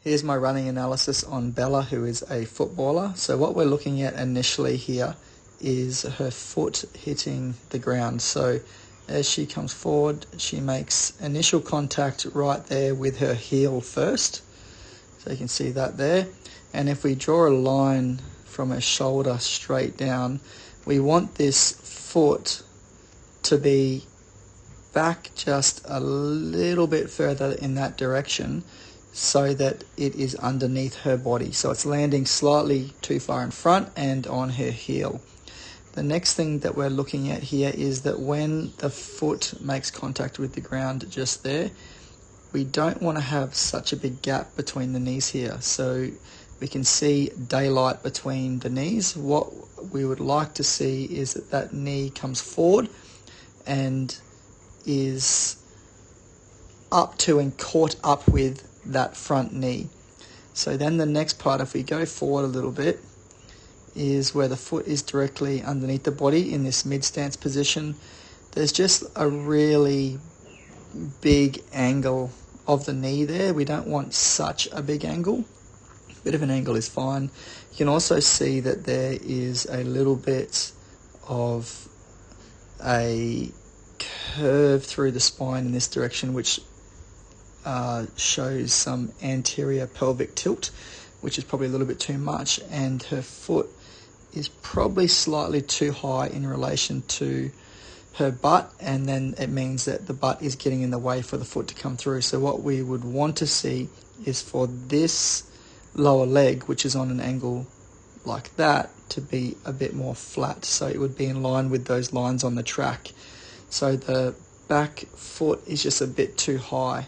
Here's my running analysis on Bella, who is a footballer. So what we're looking at initially here is her foot hitting the ground. So as she comes forward, she makes initial contact right there with her heel first. So you can see that there. And if we draw a line from her shoulder straight down, we want this foot to be back just a little bit further in that direction so that it is underneath her body. So it's landing slightly too far in front and on her heel. The next thing that we're looking at here is that when the foot makes contact with the ground just there, we don't want to have such a big gap between the knees here. So we can see daylight between the knees. What we would like to see is that that knee comes forward and is up to and caught up with that front knee. So then the next part, if we go forward a little bit, is where the foot is directly underneath the body in this mid-stance position. There's just a really big angle of the knee there. We don't want such a big angle. A bit of an angle is fine. You can also see that there is a little bit of a curve through the spine in this direction, which shows some anterior pelvic tilt, which is probably a little bit too much, and her foot is probably slightly too high in relation to her butt, and then it means that the butt is getting in the way for the foot to come through. So what we would want to see is for this lower leg, which is on an angle like that, to be a bit more flat, so it would be in line with those lines on the track. So the back foot is just a bit too high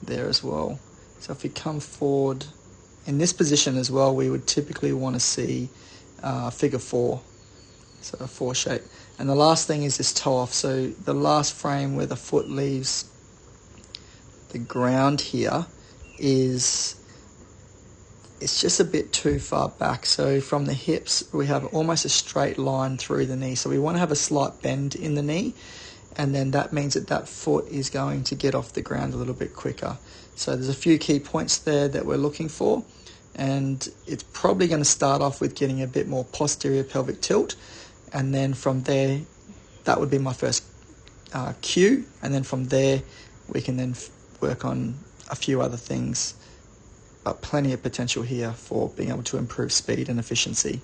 there as well. So if we come forward in this position as well, we would typically want to see figure 4, so a 4 shape. And the last thing is this toe off. So the last frame where the foot leaves the ground here it's just a bit too far back. So from the hips, we have almost a straight line through the knee. So we want to have a slight bend in the knee, and then that means that that foot is going to get off the ground a little bit quicker. So there's a few key points there that we're looking for, and it's probably going to start off with getting a bit more posterior pelvic tilt, and then from there, that would be my first cue, and then from there, we can then work on a few other things, but plenty of potential here for being able to improve speed and efficiency.